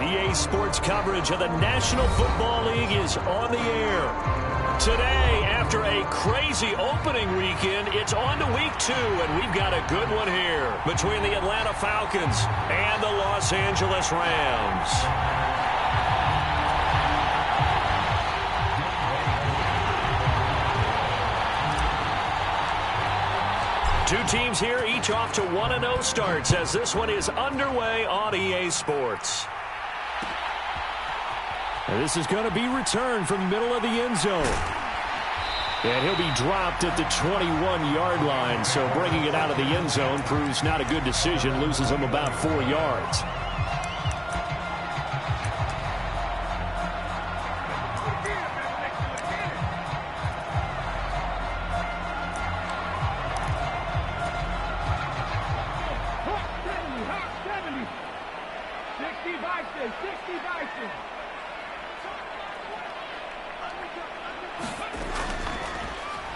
EA Sports coverage of the National Football League is on the air. Today, after a crazy opening weekend, it's on to week 2, and we've got a good one here between the Atlanta Falcons and the Los Angeles Rams. Two teams here, each off to 1-0 starts as this one is underway on EA Sports. And this is going to be returned from the middle of the end zone. And he'll be dropped at the 21-yard line, so bringing it out of the end zone proves not a good decision, loses him about 4 yards.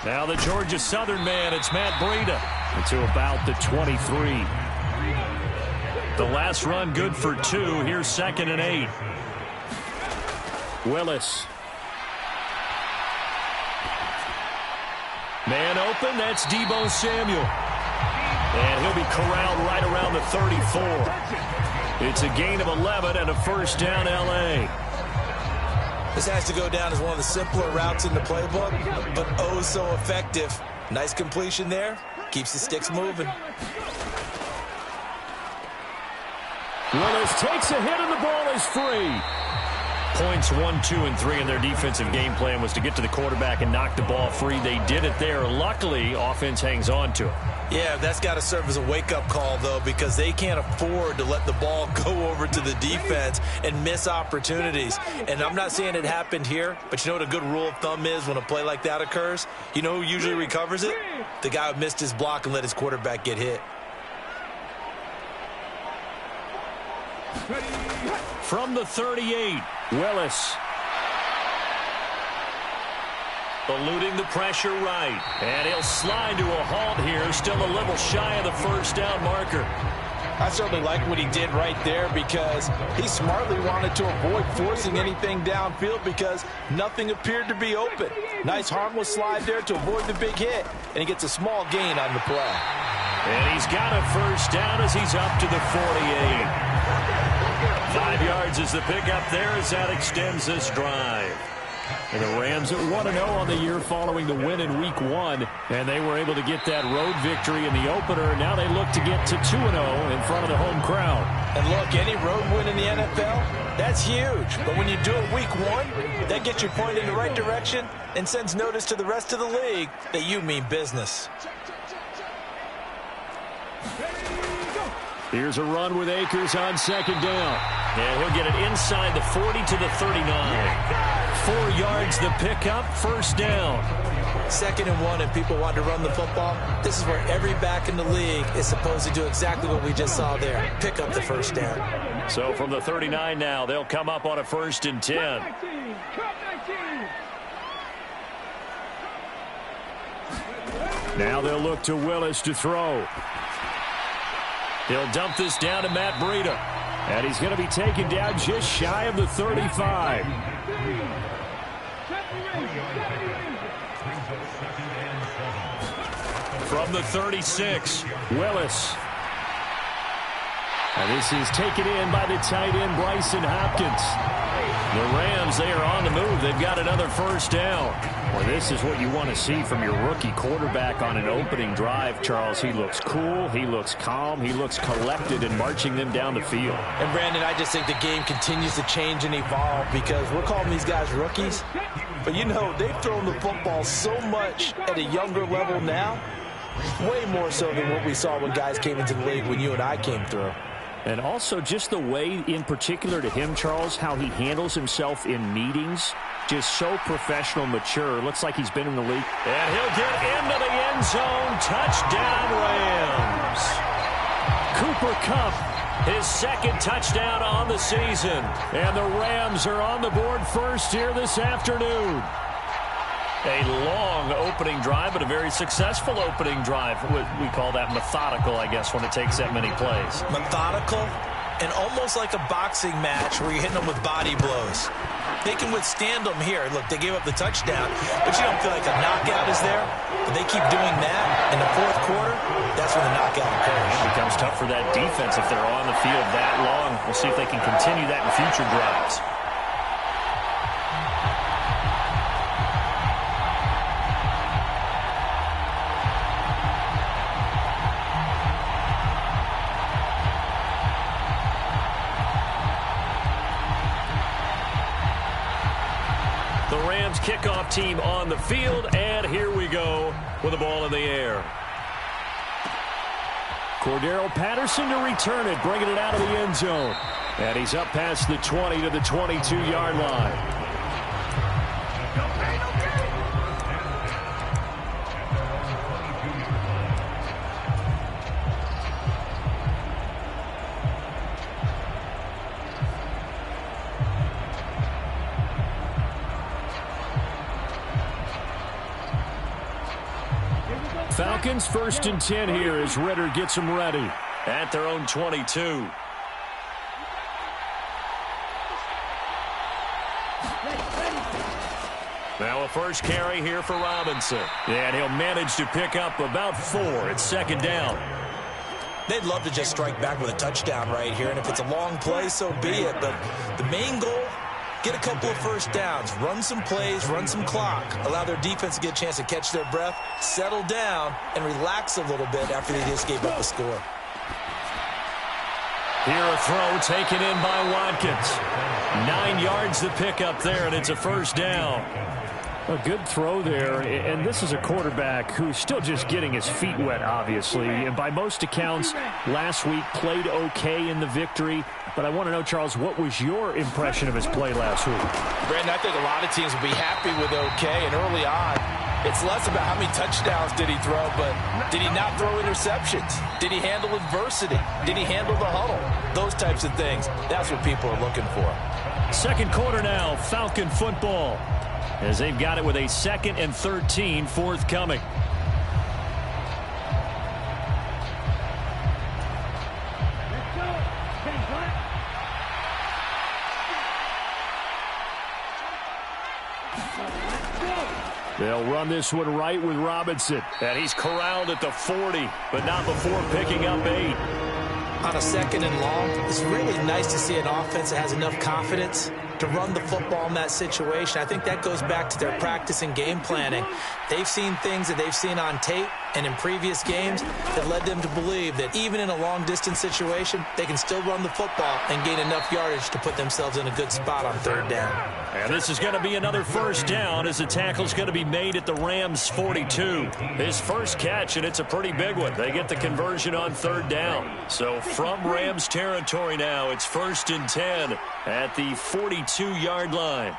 Now the Georgia Southern man, it's Matt Breida, to about the 23. The last run good for 2. Here's 2nd and 8. Willis. Man open, that's Deebo Samuel. And he'll be corralled right around the 34. It's a gain of 11 and a first down, L.A. This has to go down as one of the simpler routes in the playbook, but oh so effective. Nice completion there. Keeps the sticks moving. Willis takes a hit and the ball is free. Points 1, 2, and 3 in their defensive game plan was to get to the quarterback and knock the ball free. They did it there. Luckily, offense hangs on to it. Yeah, that's got to serve as a wake-up call, though, because they can't afford to let the ball go over to the defense and miss opportunities. And I'm not saying it happened here, but you know what a good rule of thumb is when a play like that occurs? You know who usually recovers it? The guy who missed his block and let his quarterback get hit. From the 38, Willis. Eluding the pressure right. And he'll slide to a halt here. Still a little shy of the first down marker. I certainly like what he did right there because he smartly wanted to avoid forcing anything downfield because nothing appeared to be open. Nice harmless slide there to avoid the big hit, and he gets a small gain on the play. And he's got a first down as he's up to the 48. 5 yards is the pickup there as that extends this drive. And the Rams at 1-0 on the year following the win in Week 1. And they were able to get that road victory in the opener. Now they look to get to 2-0 in front of the home crowd. And look, any road win in the NFL, that's huge. But when you do it Week 1, that gets you pointed in the right direction and sends notice to the rest of the league that you mean business. Here's a run with Akers on 2nd down. And he'll get it inside the 40 to the 39. 4 yards the pickup, first down. 2nd and 1 and people want to run the football. This is where every back in the league is supposed to do exactly what we just saw there. Pick up the first down. So from the 39 now, they'll come up on a 1st and 10. Now they'll look to Willis to throw. He'll dump this down to Matt Breida. And he's going to be taken down just shy of the 35. From the 36, Willis. And this is taken in by the tight end, Bryson Hopkins. The Rams, they are on the move. They've got another first down. Well, this is what you want to see from your rookie quarterback on an opening drive, Charles. He looks cool. He looks calm. He looks collected in marching them down the field. And, Brandon, I just think the game continues to change and evolve because we're calling these guys rookies. But, you know, they've thrown the football so much at a younger level now, way more so than what we saw when guys came into the league when you and I came through. And also just the way, in particular to him, Charles, how he handles himself in meetings. Just so professional, mature. Looks like he's been in the league. And he'll get into the end zone. Touchdown, Rams. Cooper Kupp, his 2nd touchdown on the season. And the Rams are on the board first here this afternoon. A long opening drive, but a very successful opening drive. We call that methodical, I guess, when it takes that many plays. Methodical and almost like a boxing match where you're hitting them with body blows. They can withstand them here. Look, they gave up the touchdown, but you don't feel like a knockout is there. But they keep doing that in the fourth quarter. That's when the knockout occurs. It becomes tough for that defense if they're on the field that long. We'll see if they can continue that in future drives. The Rams kickoff team on the field, and here we go with the ball in the air. Cordero Patterson to return it, bringing it out of the end zone. And he's up past the 20 to the 22-yard line. Falcons 1st and 10 here as Ritter gets them ready at their own 22. Now a first carry here for Robinson. And he'll manage to pick up about 4. It's 2nd down. They'd love to just strike back with a touchdown right here, and if it's a long play, so be it. But the main goal, get a couple of first downs, run some plays, run some clock, allow their defense to get a chance to catch their breath, settle down, and relax a little bit after they just gave up a score. Here a throw taken in by Watkins. 9 yards to pick up there, and it's a first down. A good throw there, and this is a quarterback who's still just getting his feet wet, obviously. And by most accounts, last week played okay in the victory. But I want to know, Charles, what was your impression of his play last week? Brandon, I think a lot of teams will be happy with okay, and early on, it's less about how many touchdowns did he throw, but did he not throw interceptions? Did he handle adversity? Did he handle the huddle? Those types of things, that's what people are looking for. Second quarter now, Falcon football, as they've got it with a 2nd and 13 forthcoming. They'll run this one right with Robinson. And he's corralled at the 40, but not before picking up 8. On a 2nd and long, it's really nice to see an offense that has enough confidence to run the football in that situation. I think that goes back to their practice and game planning. They've seen things that they've seen on tape and in previous games that led them to believe that even in a long-distance situation, they can still run the football and gain enough yardage to put themselves in a good spot on 3rd down. And this is going to be another first down as the tackle's going to be made at the Rams' 42. His first catch, and it's a pretty big one. They get the conversion on 3rd down. So from Rams territory now, it's 1st and 10 at the 42-yard line.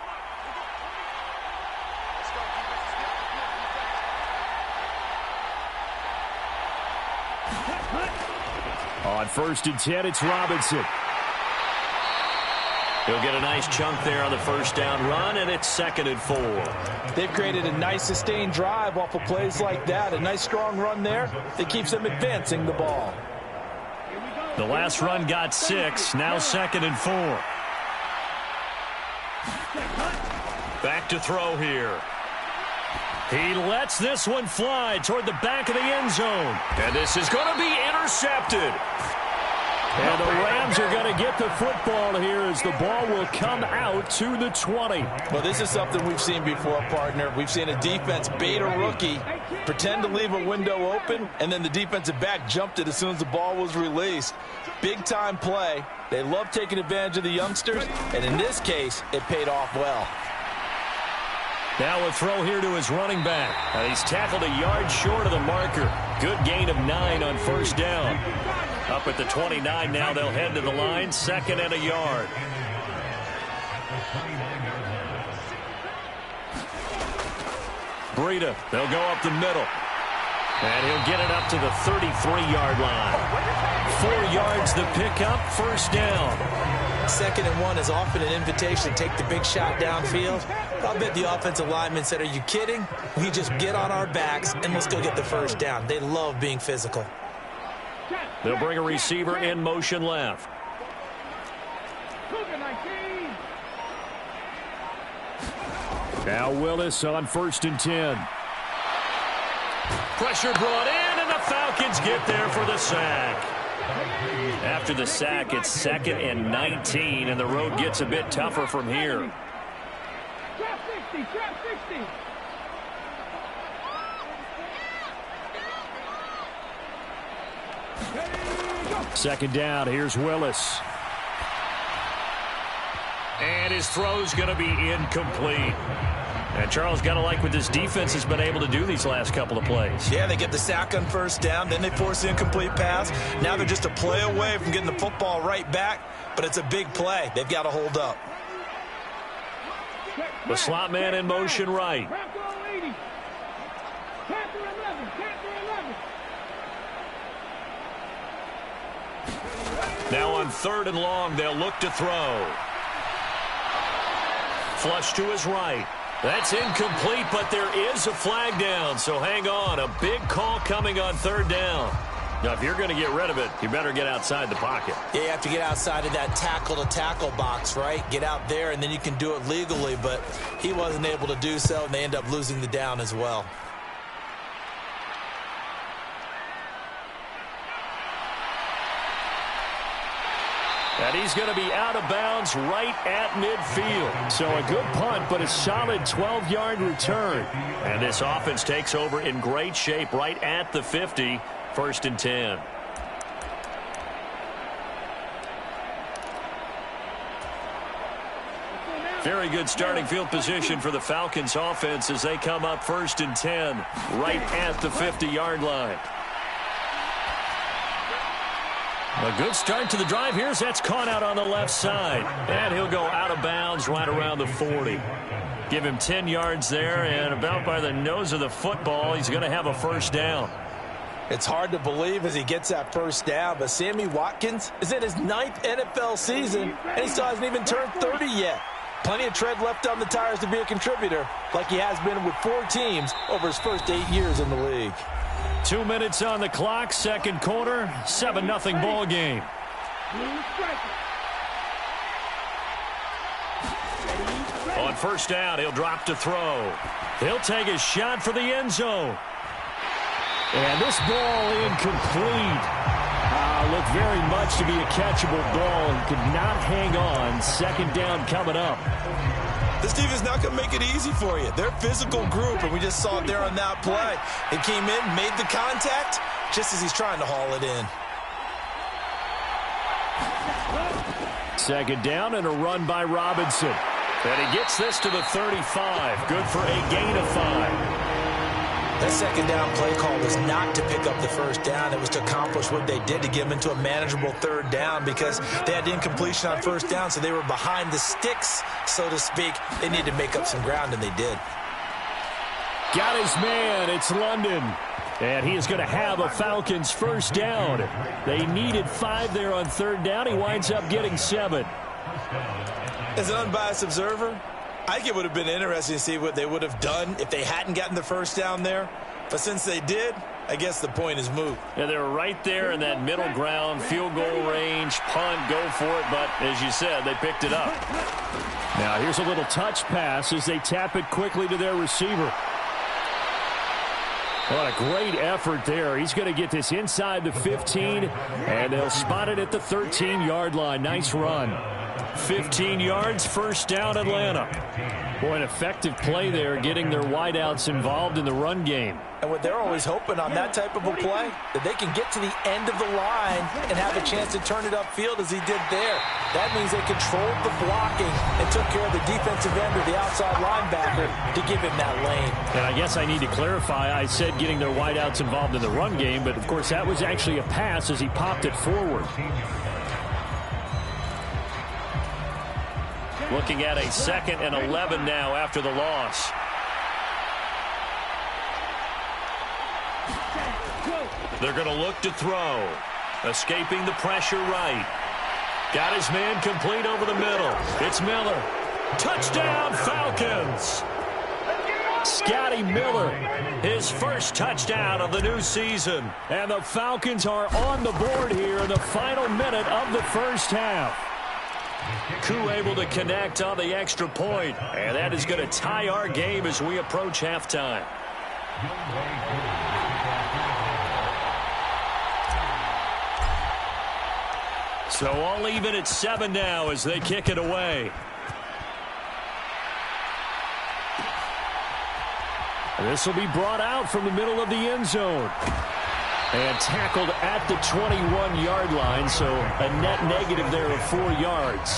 On 1st and 10, it's Robinson. He'll get a nice chunk there on the first down run, and it's 2nd and 4. They've created a nice sustained drive off of plays like that. A nice strong run there that keeps them advancing the ball. The last run got 6, now 2nd and 4. Back to throw here. He lets this one fly toward the back of the end zone. And this is going to be intercepted. And the Rams are going to get the football here as the ball will come out to the 20. Well, this is something we've seen before, partner. We've seen a defense bait a rookie, pretend to leave a window open, and then the defensive back jumped it as soon as the ball was released. Big-time play. They love taking advantage of the youngsters, and in this case, it paid off well. Now a throw here to his running back. And he's tackled a yard short of the marker. Good gain of 9 on first down. Up at the 29 now, they'll head to the line, 2nd and a yard. Breida, they'll go up the middle. And he'll get it up to the 33-yard line. 4 yards to pick up, first down. 2nd and 1 is often an invitation to take the big shot downfield. I'll bet the offensive lineman said, are you kidding? We just get on our backs and let's go get the first down. They love being physical. They'll bring a receiver in motion left. Now Willis on 1st and 10. Pressure brought in, and the Falcons get there for the sack. After the sack, it's 2nd and 19, and the road gets a bit tougher from here. Trap 60, trap 60. Second down, here's Willis. And his throw's going to be incomplete. And Charles, got to like what this defense has been able to do these last couple of plays. Yeah, they get the sack on 1st down, then they force the incomplete pass. Now they're just a play away from getting the football right back, but it's a big play. They've got to hold up. The slot man in motion right. Now on 3rd and long, they'll look to throw. Flush to his right. That's incomplete, but there is a flag down, so hang on. A big call coming on 3rd down. Now, if you're going to get rid of it, you better get outside the pocket. Yeah, you have to get outside of that tackle-to-tackle box, right? Get out there, and then you can do it legally, but he wasn't able to do so, and they end up losing the down as well. And he's going to be out of bounds right at midfield. So a good punt, but a solid 12-yard return. And this offense takes over in great shape right at the 50, 1st and 10. Very good starting field position for the Falcons offense as they come up 1st and 10 right at the 50-yard line. A good start to the drive. Here's that's caught out on the left side. And he'll go out of bounds right around the 40. Give him 10 yards there, and about by the nose of the football, he's going to have a 1st down. It's hard to believe as he gets that 1st down, but Sammy Watkins is in his 9th NFL season, and he still hasn't even turned 30 yet. Plenty of tread left on the tires to be a contributor, like he has been with 4 teams over his first 8 years in the league. 2 minutes on the clock, 2nd quarter, 7-0 ball game. On 1st down, he'll drop to throw. He'll take a shot for the end zone. And this ball incomplete. Looked very much to be a catchable ball and could not hang on. 2nd down coming up. This defense not going to make it easy for you. They're a physical group, and we just saw it there on that play. It came in, made the contact, just as he's trying to haul it in. 2nd down and a run by Robinson. And he gets this to the 35. Good for a gain of 5. That 2nd down play call was not to pick up the 1st down. It was to accomplish what they did to get them into a manageable 3rd down because they had incompletion on 1st down, so they were behind the sticks, so to speak. They needed to make up some ground, and they did. Got his man. It's London. And he is going to have a Falcons 1st down. They needed 5 there on 3rd down. He winds up getting 7. As an unbiased observer, I think it would have been interesting to see what they would have done if they hadn't gotten the 1st down there. But since they did, I guess the point is moot. Yeah, they were right there in that middle ground, field goal range, punt, go for it. But as you said, they picked it up. Now here's a little touch pass as they tap it quickly to their receiver. What a great effort there. He's going to get this inside the 15, and they'll spot it at the 13-yard line. Nice run. 15 yards, 1st down, Atlanta. Boy, an effective play there, getting their wideouts involved in the run game. And what they're always hoping on that type of a play, that they can get to the end of the line and have a chance to turn it upfield as he did there. That means they controlled the blocking and took care of the defensive end or the outside linebacker to give him that lane. And I guess I need to clarify, I said getting their wideouts involved in the run game, but of course that was actually a pass as he popped it forward. Looking at a 2nd and 11 now after the loss. They're going to look to throw. Escaping the pressure right. Got his man complete over the middle. It's Miller. Touchdown, Falcons! Scotty Miller, his 1st touchdown of the new season. And the Falcons are on the board here in the final minute of the 1st half. Koo able to connect on the extra point, and that is going to tie our game as we approach halftime. So all even at 7 now as they kick it away. This will be brought out from the middle of the end zone. And tackled at the 21-yard line, so a net negative there of 4 yards.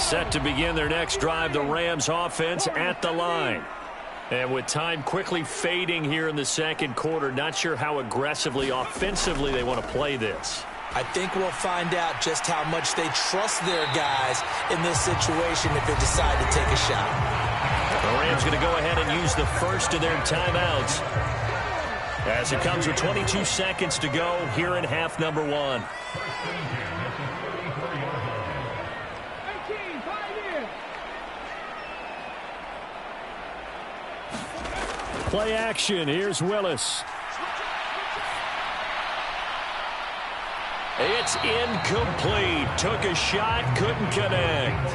Set to begin their next drive, the Rams offense at the line. And with time quickly fading here in the second quarter, not sure how aggressively, offensively they want to play this. I think we'll find out just how much they trust their guys in this situation if they decide to take a shot. The Rams going to go ahead and use the first of their timeouts as it comes with 22 seconds to go here in half number 1. Play action. Here's Willis. It's incomplete. Took a shot, couldn't connect.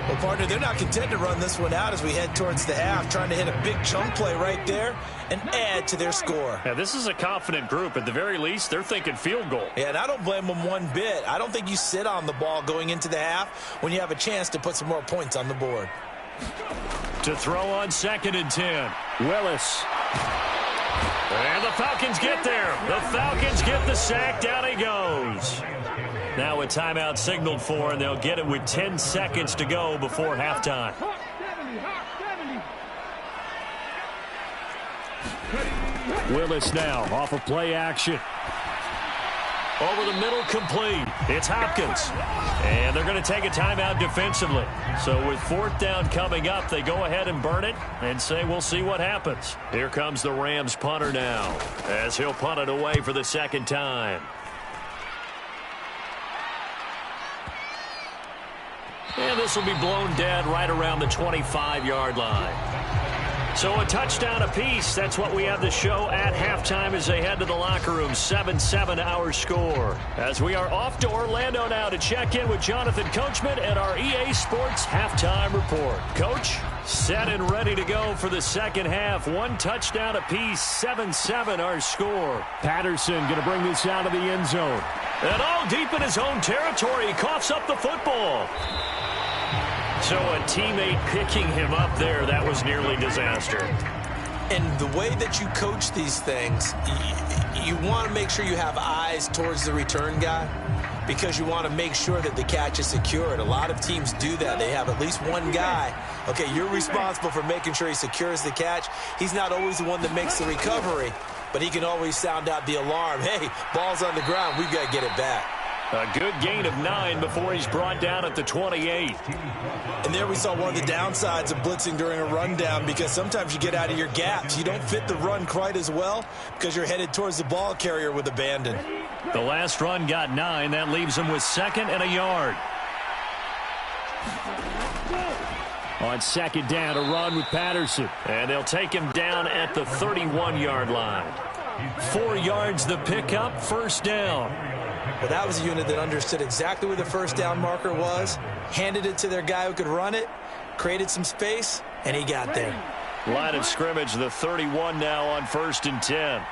Well, partner, they're not content to run this one out as we head towards the half, trying to hit a big chunk play right there and add to their score. Yeah, this is a confident group. At the very least, they're thinking field goal. Yeah, and I don't blame them one bit. I don't think you sit on the ball going into the half when you have a chance to put some more points on the board. To throw on 2nd and 10. Willis. And the Falcons get there. The Falcons get the sack. Down he goes. Now a timeout signaled for, and they'll get it with 10 seconds to go before halftime. Willis now off of play action. Over the middle, complete. It's Hopkins. And they're going to take a timeout defensively. So with 4th down coming up, they go ahead and burn it and say we'll see what happens. Here comes the Rams punter now as he'll punt it away for the 2nd time. And this will be blown dead right around the 25-yard line. So a touchdown apiece. That's what we have to show at halftime as they head to the locker room. 7-7 our score. As we are off to Orlando now to check in with Jonathan Coachman and our EA Sports halftime report. Coach, set and ready to go for the second half. 1 touchdown apiece. 7-7 our score. Patterson going to bring this out of the end zone. And all deep in his own territory. He coughs up the football. So a teammate picking him up there, that was nearly disaster. And the way that you coach these things, you want to make sure you have eyes towards the return guy because you want to make sure that the catch is secured. A lot of teams do that. They have at least one guy. Okay, you're responsible for making sure he secures the catch. He's not always the one that makes the recovery, but he can always sound out the alarm. Hey, ball's on the ground. We've got to get it back. A good gain of 9 before he's brought down at the 28. And there we saw one of the downsides of blitzing during a rundown because sometimes you get out of your gaps. You don't fit the run quite as well because you're headed towards the ball carrier with abandon. The last run got 9. That leaves him with 2nd and a yard. On 2nd down, a run with Patterson. And they'll take him down at the 31-yard line. 4 yards the pickup, 1st down. Well, that was a unit that understood exactly where the 1st down marker was, handed it to their guy who could run it, created some space, and he got there. Line of scrimmage, the 31 now on 1st and 10.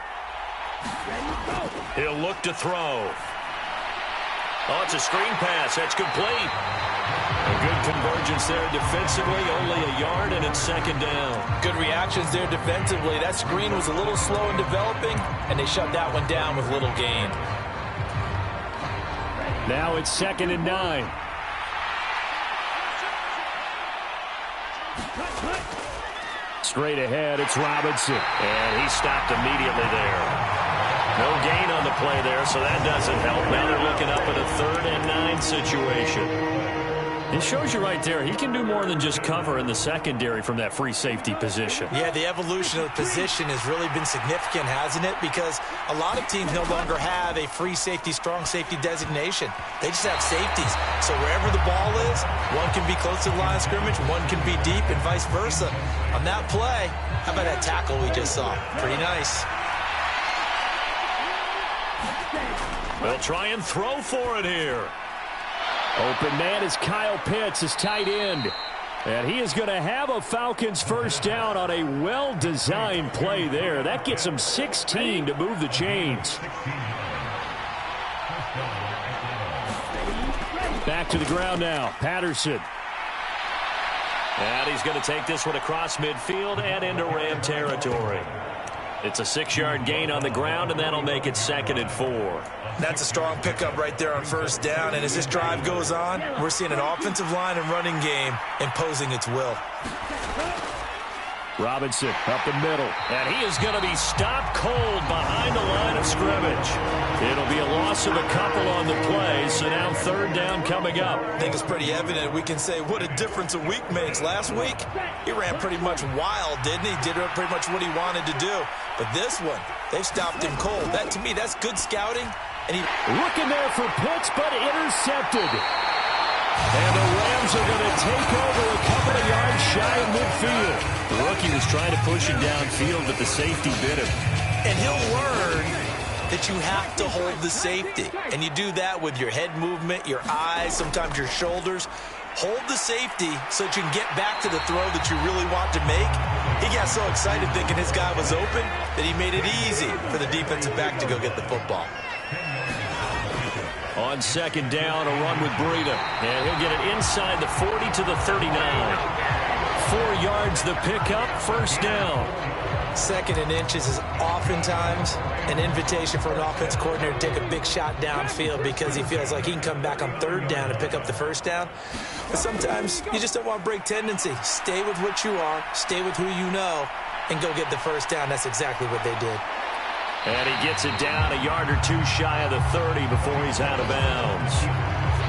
He'll look to throw. Oh, it's a screen pass. That's complete. A good convergence there defensively, only a yard, and it's 2nd down. Good reactions there defensively. That screen was a little slow in developing, and they shut that one down with little gain. Now it's 2nd and 9. Straight ahead, it's Robinson. And he stopped immediately there. No gain on the play there, so that doesn't help. Now they're looking up at a 3rd and 9 situation. It shows you right there, he can do more than just cover in the secondary from that free safety position. Yeah, the evolution of the position has really been significant, hasn't it? Because a lot of teams no longer have a free safety, strong safety designation. They just have safeties. So wherever the ball is, one can be close to the line of scrimmage, one can be deep, and vice versa. On that play, how about that tackle we just saw? Pretty nice. They'll try and throw for it here. Open man is Kyle Pitts, his tight end. And he is going to have a Falcons first down on a well-designed play there. That gets him 16 to move the chains. Back to the ground now. Patterson. And he's going to take this one across midfield and into Ram territory. It's a 6-yard gain on the ground, and that'll make it 2nd and 4. That's a strong pickup right there on first down. And as this drive goes on, we're seeing an offensive line and running game imposing its will. Robinson up the middle. And he is going to be stopped cold behind the line of scrimmage. It'll be a loss of a couple on the play, so now 3rd down coming up. I think it's pretty evident. We can say what a difference a week makes. Last week, he ran pretty much wild, didn't he? Did pretty much what he wanted to do. But this one, they stopped him cold. That, to me, that's good scouting. And he looking there for Pitts, but intercepted. And the Rams are going to take over a couple of yards shy of midfield. The rookie was trying to push him downfield, but the safety bit him. And he'll learn that you have to hold the safety. And you do that with your head movement, your eyes, sometimes your shoulders. Hold the safety so that you can get back to the throw that you really want to make. He got so excited thinking his guy was open that he made it easy for the defensive back to go get the football. On 2nd down, a run with Breida. And he'll get it inside the 40 to the 39. 4 yards the pickup, first down. 2nd and inches is oftentimes an invitation for an offense coordinator to take a big shot downfield because he feels like he can come back on 3rd down and pick up the first down. But sometimes you just don't want to break tendency. Stay with what you are, stay with who you know, and go get the first down. That's exactly what they did. And he gets it down a yard or 2 shy of the 30 before he's out of bounds.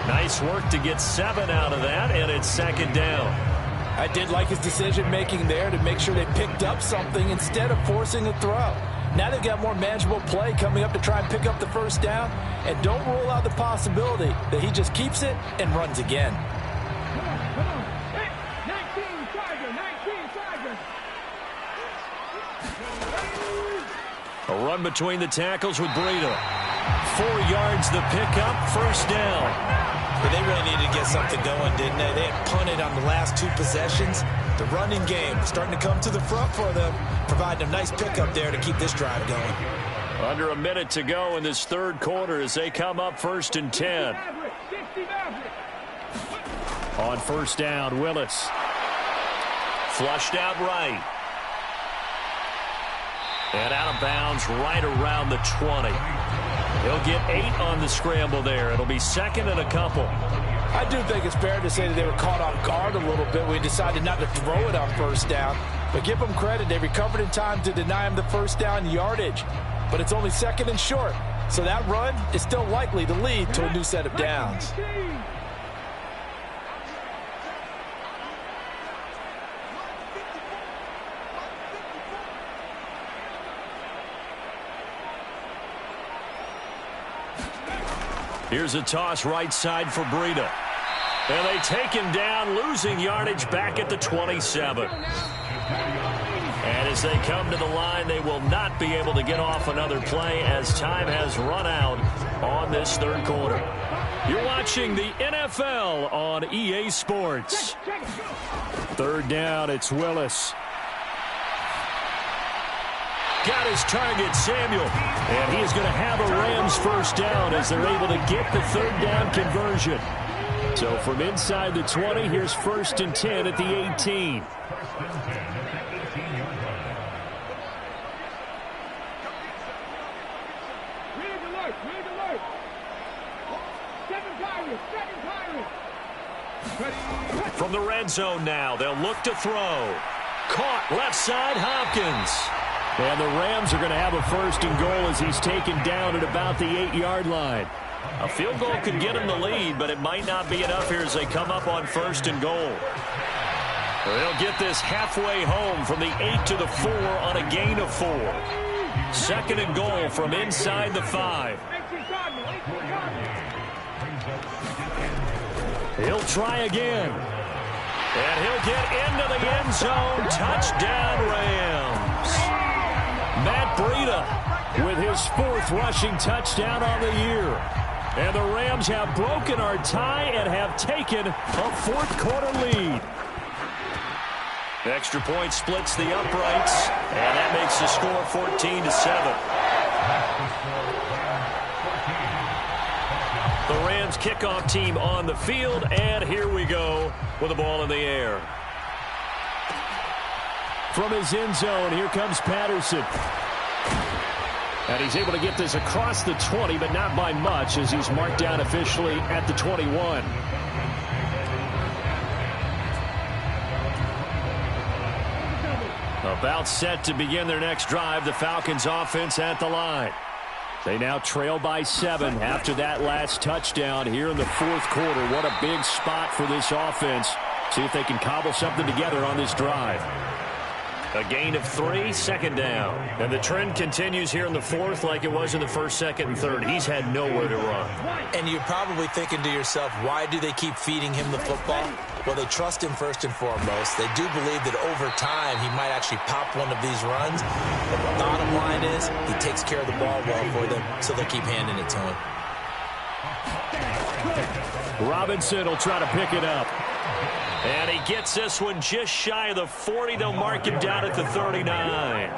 Nice work to get 7 out of that, and it's 2nd down. I did like his decision-making there to make sure they picked up something instead of forcing a throw. Now they've got more manageable play coming up to try and pick up the first down, and don't rule out the possibility that he just keeps it and runs again. Come on. 19 Tiger. A run between the tackles with Breida. 4 yards the pickup, first down. But they really needed to get something going, didn't they? They had punted on the last 2 possessions. The running game starting to come to the front for them, providing a nice pickup there to keep this drive going. Under a minute to go in this 3rd quarter as they come up 1st and 10. On first down, Willis. Flushed out right. And out of bounds right around the 20. He'll get 8 on the scramble there. It'll be 2nd and a couple. I do think it's fair to say that they were caught off guard a little bit. We decided not to throw it on first down. But give them credit. They recovered in time to deny him the first down yardage. But it's only 2nd and short. So that run is still likely to lead to a new set of downs. Here's a toss right side for Breida. And they take him down, losing yardage back at the 27. And as they come to the line, they will not be able to get off another play as time has run out on this 3rd quarter. You're watching the NFL on EA Sports. 3rd down, it's Willis. Got his target, Samuel. And he is going to have a Rams first down as they're able to get the 3rd down conversion. So from inside the 20, here's 1st and 10 at the 18. From the red zone now, they'll look to throw. Caught left side, Hopkins. And the Rams are going to have a 1st and goal as he's taken down at about the 8-yard line. A field goal could get him the lead, but it might not be enough here as they come up on 1st and goal. They'll get this halfway home from the 8 to the 4 on a gain of 4. 2nd and goal from inside the 5. He'll try again. And he'll get into the end zone. Touchdown, Rams. Matt Breida with his 4th rushing touchdown on the year. And the Rams have broken our tie and have taken a 4th quarter lead. Extra point splits the uprights, and that makes the score 14-7. The Rams kickoff team on the field, and here we go with the ball in the air. From his end zone, here comes Patterson. And he's able to get this across the 20, but not by much, as he's marked down officially at the 21. About set to begin their next drive, the Falcons offense at the line. They now trail by 7 after that last touchdown here in the 4th quarter. What a big spot for this offense. See if they can cobble something together on this drive. A gain of 3, 2nd down. And the trend continues here in the 4th like it was in the 1st, 2nd, and 3rd. He's had nowhere to run. And you're probably thinking to yourself, why do they keep feeding him the football? Well, they trust him first and foremost. They do believe that over time he might actually pop one of these runs. But the bottom line is he takes care of the ball well for them, so they'll keep handing it to him. Robinson will try to pick it up. And he gets this one just shy of the 40. They'll mark him down at the 39.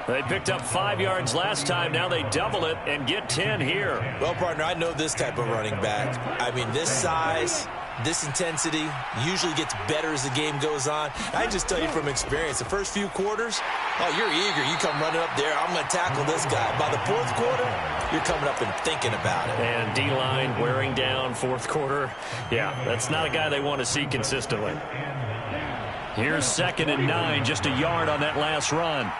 They picked up 5 yards last time. Now they double it and get 10 here. Well, partner, I know this type of running back. I mean, this size, this intensity usually gets better as the game goes on. I just tell you from experience, the first few quarters, oh, you're eager. You come running up there, I'm going to tackle this guy. By the 4th quarter, you're coming up and thinking about it. And D-line wearing down 4th quarter. Yeah, that's not a guy they want to see consistently. Here's 2nd and 9, just a yard on that last run.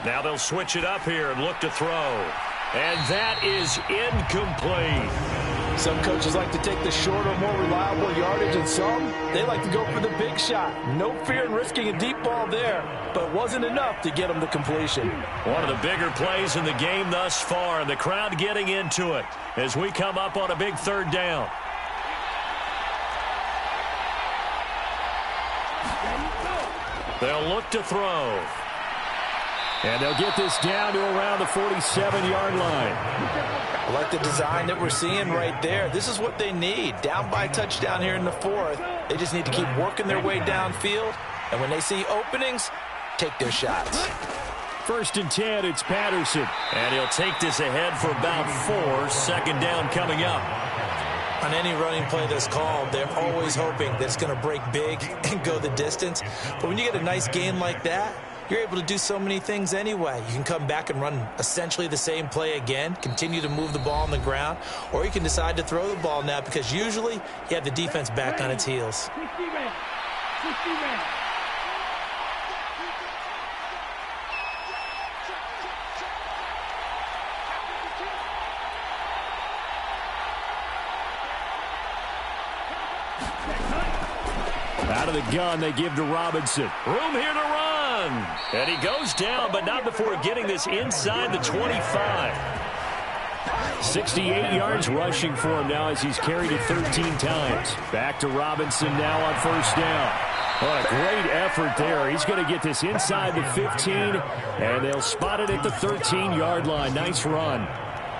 Now they'll switch it up here and look to throw. And that is incomplete. Some coaches like to take the shorter, more reliable yardage, and some, they like to go for the big shot. No fear in risking a deep ball there, but it wasn't enough to get them to completion. One of the bigger plays in the game thus far, and the crowd getting into it as we come up on a big 3rd down. They'll look to throw. And they'll get this down to around the 47-yard line. I like the design that we're seeing right there. This is what they need. Down by a touchdown here in the 4th. They just need to keep working their way downfield. And when they see openings, take their shots. 1st and 10, it's Patterson. And he'll take this ahead for about 4. 2nd down coming up. On any running play that's called, they're always hoping that it's going to break big and go the distance. But when you get a nice gain like that, you're able to do so many things anyway. You can come back and run essentially the same play again, continue to move the ball on the ground, or you can decide to throw the ball now because usually you have the defense back on its heels. Out of the gun, they give to Robinson. Room here to run. And he goes down, but not before getting this inside the 25. 68 yards rushing for him now as he's carried it 13 times. Back to Robinson now on 1st down. What a great effort there. He's going to get this inside the 15, and they'll spot it at the 13-yard line. Nice run.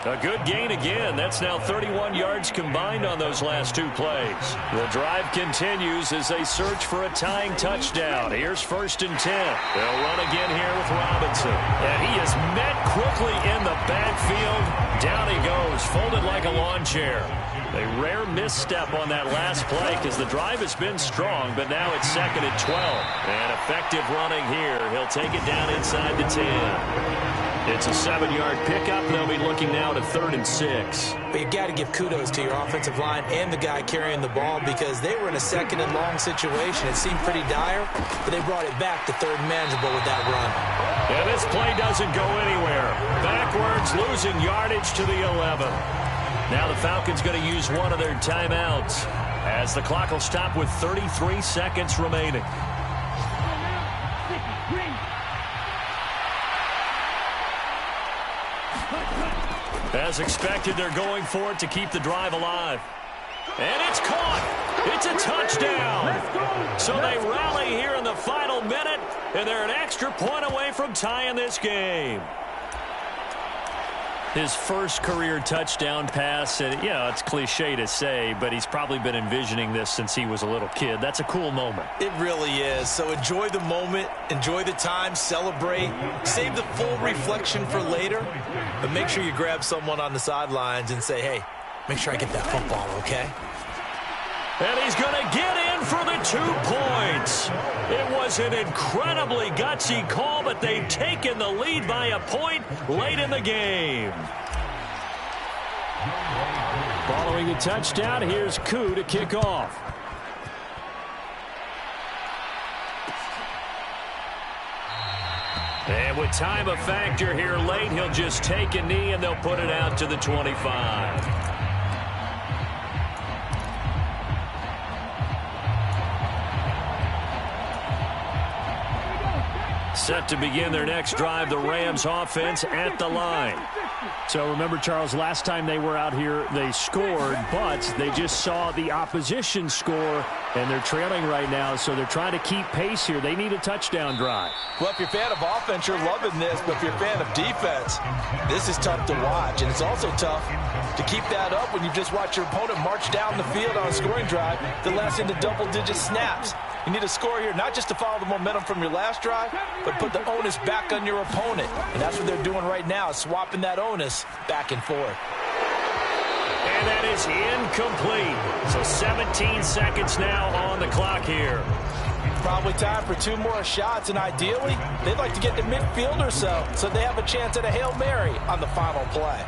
A good gain again. That's now 31 yards combined on those last 2 plays. The drive continues as they search for a tying touchdown. Here's 1st and 10. They'll run again here with Robinson. And he is met quickly in the backfield. Down he goes, folded like a lawn chair. A rare misstep on that last play because the drive has been strong, but now it's 2nd and 12. And effective running here. He'll take it down inside the 10. It's a 7-yard pickup. They'll be looking now to 3rd and 6. But you've got to give kudos to your offensive line and the guy carrying the ball because they were in a 2nd and long situation. It seemed pretty dire, but they brought it back to 3rd and manageable with that run. And this play doesn't go anywhere. Backwards, losing yardage to the 11. Now the Falcons going to use one of their timeouts as the clock will stop with 33 seconds remaining. As expected, they're going for it to keep the drive alive. And it's caught. It's a touchdown. So they rally here in the final minute, and they're an extra point away from tying this game. His first career touchdown pass, and it's cliche to say, but he's probably been envisioning this since he was a little kid. That's a cool moment. It really is. So enjoy the moment, enjoy the time, celebrate, save the full reflection for later, but make sure you grab someone on the sidelines and say, hey, make sure I get that football, okay? And he's going to get in for the 2 points. It was an incredibly gutsy call, but they've taken the lead by a point late in the game. Following the touchdown, here's Koo to kick off. And with time a factor here late, he'll just take a knee and they'll put it out to the 25. Set to begin their next drive, the Rams offense at the line. So remember, Charles, last time they were out here, they scored, but they just saw the opposition score, and they're trailing right now, so they're trying to keep pace here. They need a touchdown drive. Well, if you're a fan of offense, you're loving this, but if you're a fan of defense, this is tough to watch, and it's also tough to keep that up when you just watch your opponent march down the field on a scoring drive that lasts into double-digit snaps. You need a score here, not just to follow the momentum from your last drive, but put the onus back on your opponent. And that's what they're doing right now, swapping that onus back and forth. And that is incomplete. So 17 seconds now on the clock here. Probably time for 2 more shots, and ideally, they'd like to get to midfield or so they have a chance at a Hail Mary on the final play.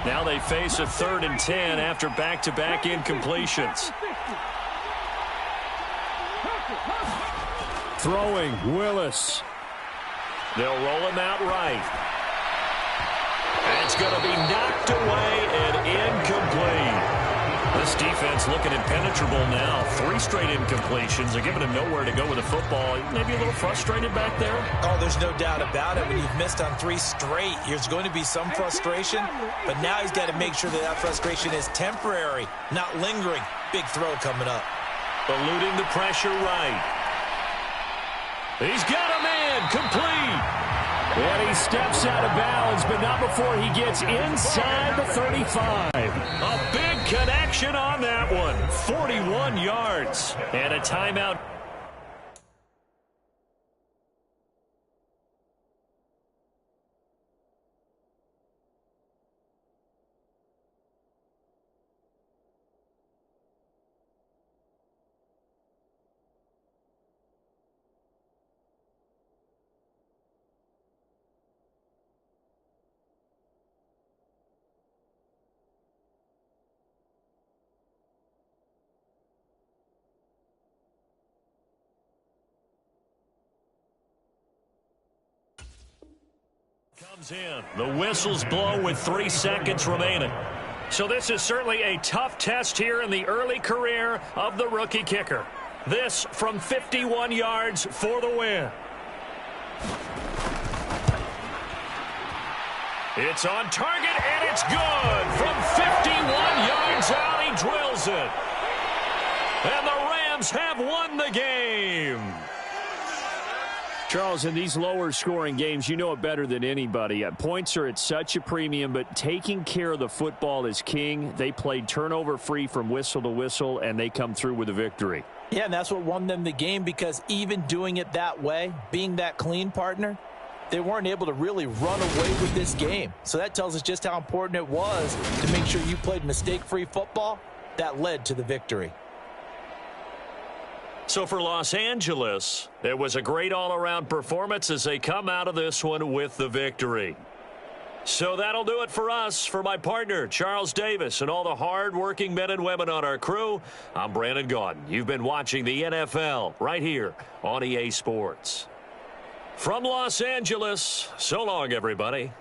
Now they face a 3rd and 10 after back-to-back incompletions. Throwing, Willis. They'll roll him out right. That's going to be knocked away and incomplete. This defense looking impenetrable now. 3 straight incompletions. They're giving him nowhere to go with the football. Maybe a little frustrated back there. Oh, there's no doubt about it. When you've missed on 3 straight, there's going to be some frustration, but now he's got to make sure that frustration is temporary, not lingering. Big throw coming up. Eluding the pressure right. He's got a man complete. And he steps out of bounds, but not before he gets inside the 35. A big connection on that one. 41 yards. And a timeout. Comes in. The whistles blow with 3 seconds remaining. So this is certainly a tough test here in the early career of the rookie kicker. This from 51 yards for the win. It's on target, and it's good. From 51 yards out, he drills it. And the Rams have won the game. Charles, in these lower-scoring games, you know it better than anybody. Points are at such a premium, but taking care of the football is king. They played turnover-free from whistle to whistle, and they come through with a victory. Yeah, and that's what won them the game, because even doing it that way, being that clean partner, they weren't able to really run away with this game. So that tells us just how important it was to make sure you played mistake-free football. That led to the victory. So for Los Angeles, it was a great all-around performance as they come out of this one with the victory. So that'll do it for us. For my partner, Charles Davis, and all the hard-working men and women on our crew, I'm Brandon Gaudin. You've been watching the NFL right here on EA Sports. From Los Angeles, so long, everybody.